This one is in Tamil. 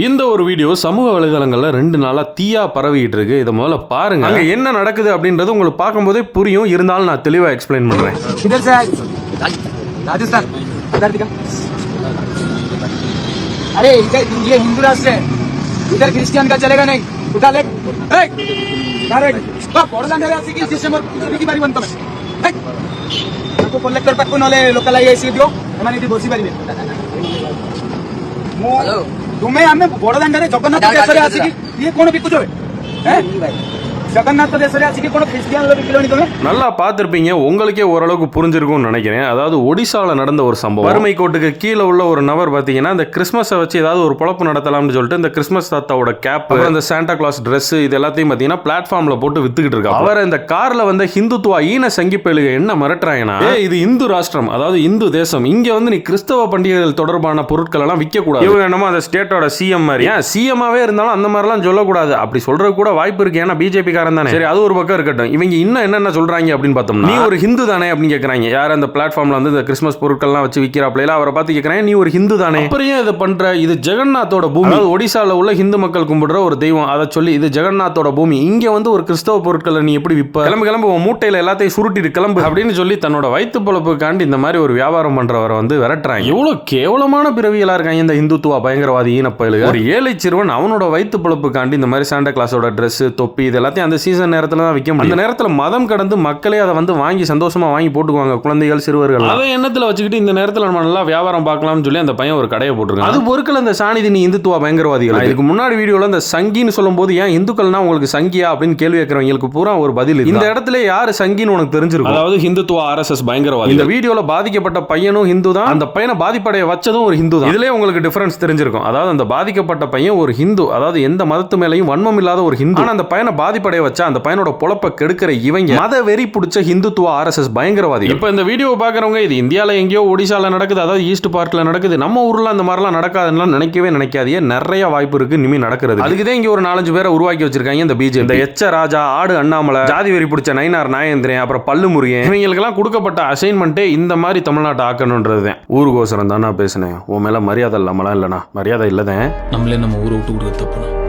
இந்த ஒரு வீடியோ சமூக வலைதளங்கள்ல 2 நாளா தீயா பரவிட்டு இருக்கு. இத முதல்ல பாருங்க. அங்க என்ன நடக்குது அப்படின்றது உங்களுக்கு பார்க்கும்போதே புரியும். இருந்தாலும் நான் தெளிவா எக்ஸ்பிளைன் பண்றேன். इधर से राजस्थान इधर दिखा। अरे इधर ये हिंदू राष्ट्र है, इधर क्रिश्चियन का चलेगा नहीं। उठा ले की बारी बनता है तो कलेक्टर तक नले लोकल आईएसी दियो एमाने दी बसी पारिबे। हेलो तुम्हें हमने बड़ दांडरे जगन्नाथ देशरे आसी की ये कोन बिकुछ है जगन्नाथ देशरे आसी की कोन क्रिश्चियन लो बिकलोनी तुम्हें நல்லா பார்த்திருப்பீங்க. உங்களுக்கே ஓரளவுக்கு புரிஞ்சிருக்கும்னு நினைக்கிறேன். அதாவது ஒடிசால நடந்த ஒரு சம்பவம். வறுமை கோட்டுக்கு கீழே உள்ள ஒரு நபர் பாத்தீங்கன்னா இந்த கிறிஸ்மஸை வச்சு ஏதாவது ஒரு பொழப்பு நடத்தலாம்னு சொல்லிட்டு இந்த கிறிஸ்மஸ் தாத்தாவோட கேப், அந்த சாண்டா கிளாஸ் Dress இது எல்லாத்தையும் பாத்தீங்கன்னா பிளாட்ஃபார்ம்ல போட்டு வித்துக்கிட்டு இருக்காங்க. அவர் இந்த கார்ல வந்து ஹிந்துத்துவா ஈன சங்கிப்பேலுக என்ன மிரட்டுறாங்கன்னா, இது இந்து ராஷ்டிரம், அதாவது இந்து தேசம், இங்க வந்து நீ கிறிஸ்தவ பண்டிகைகள் தொடர்பான பொருட்கள் எல்லாம் விற்க கூடாது. இவங்க என்னமோ அந்த ஸ்டேட்டோட சிஎம் மாதிரி, சிஎம்மாவே இருந்தாலும் அந்த மாதிரிலாம் சொல்லக்கூடாது. அப்படி சொல்றது கூட வாய்ப்பு இருக்கு. ஏன்னா பிஜேபி காரன் தானே. சரி, அது ஒரு பக்கம் இருக்கட்டும். இவங்க இன்னும் என்னென்ன சொல்றாங்க அப்படின்னு பார்த்தோம்னா, நீ ஒரு ஹிந்து தானே அப்படின்னு கேட்கறாங்க. யார் அந்த பிளாட்ஃபார்ம்ல வந்து இந்த கிறிஸ்மஸ் பொருட்கள்லாம் வச்சு விற்கிறாப்ல அவரை பார்த்து கேட்கறாங்க, நீ ஒரு ஹிந்து தானே, அப்புறம் இதை பண்ற? இது ஜெகநாத்தோட பூமி, அதாவது ஒடிசால உள்ள ஹிந்து மக்கள் கும்பிடுற ஒரு தெய்வம். அதை சொல்லி இது ஜெகநாத்தோட பூமி, இங்க வந்து ஒரு கிறிஸ்தவ பொருட்களை நீ எப்படி விற்ப? கிளம்பு உன் மூட்டையில எல்லாத்தையும் சுருட்டிட்டு கிளம்பு அப்படின்னு சொல்லி தன்னோட வயிற்று பொழப்புக்காண்டி இந்த மாதிரி ஒரு வியாபாரம் பண்றவரை வந்து விரட்டுறாங்க. எவ்வளவு கேவலமான பிறவிகளா இருக்காங்க இந்த இந்துத்துவா பயங்கரவாதி ஈனப்பயலுக. ஒரு ஏழை சிறுவன் அவனோட வயிற்று பொழப்புக்காண்டி இந்த மாதிரி சாண்டா கிளாஸோட Dress, தொப்பி இது எல்லாத்தையும் அந்த சீசன் நேரத்துல தான் விற்க முடியும். அந்த நேரத்துல மதம் கடந்து மக்களே அதை வந்து வாங்கி சந்தோஷமா வாங்கி போட்டுக்குவாங்க, குழந்தைகள் சிறுவர்கள். அதை எண்ணத்துல வச்சுக்கிட்டு இந்த நேரத்துல நம்ம நல்லா வியாபாரம் பார்க்கலாம்னு சொல்லி அந்த பையன் ஒரு கடையை போட்டுருக்கான். அது பொருட்கள் அந்த சாணிதி நீ இந்துத்துவா பயங்கரவாதிகள். இதுக்கு முன்னாடி வீடியோல இந்த சங்கின்னு சொல்லும் போது ஏன் இந்துக்கள்னா உங்களுக்கு சங்கியா அப்படின்னு கேள்வி கேட்கறவங்களுக்கு பூரா ஒரு பதில். இந்த இடத்துல யாரு சங்கின்னு உனக்கு தெரிஞ்சிருக்கும், அதாவது ஹிந்துத்துவா RSS பயங்கரவாதி. இந்த வீடியோல பாதிக்கப்பட்ட பையனும் ஹிந்து தான், அந்த பையனை பாதிப்படைய வச்சதும் ஒரு ஹிந்து தான். இதுலயே உங்களுக்கு டிஃபரன்ஸ் தெரிஞ்சிருக்கும். அதாவது அந்த பாதிக்கப்பட்ட பையன் ஒரு ஹிந்து, அதாவது எந்த மதத்து மேலையும் வன்மம் இல்லாத ஒரு ஹிந்து. ஆனா அந்த பையனை பாதிப்படைய வச்சா அந்த பையனோட பொழப்ப கெடுக்கிற இவங்க மத வெறி பிடிச்ச ஹிந்துத்துவா RSS பயங்கரவாதி. இப்ப இந்த வீடியோவை பாக்குறவங்க இது இந்தியால எங்கேயோ ஒடிசால நடக்குது, அதாவது ஈஸ்ட் பார்க்ல நடக்குது, நம்ம ஊர்ல அந்த மாதிரிலாம் நடக்காதுன்னு நினைக்கவே நினைக்காதீங்க. நிறைய வாய்ப்பு இருக்கு இனிமே நடக்கிறது. அதுக்குதான் இங்க ஒரு 4-5 பேரை உருவாக்கி வச்சிருக்காங்க இந்த பிஜேபி. இந்த எச்ச ராஜா, ஆடு அண்ணாமலை, ஜாதி வெறி பிடிச்ச நயினார் நாயேந்திரன், அப்புறம் பல்லு முருகன், இவங்களுக்கு எல்லாம் கொடுக்கப்பட்ட அசைன்மெண்ட்டே இந்த மாதிரி தமிழ்நாட்டை ஆக்கணும்ன்றதுதான். ஊருகோசரம் தான் நான் பேசினேன். உன் மேல மரியாதை இல்லாமலாம் இல்லனா மரியாதை இல்லதான். நம்மளே நம்ம ஊரை விட்டு கொடுக்க தப்புனா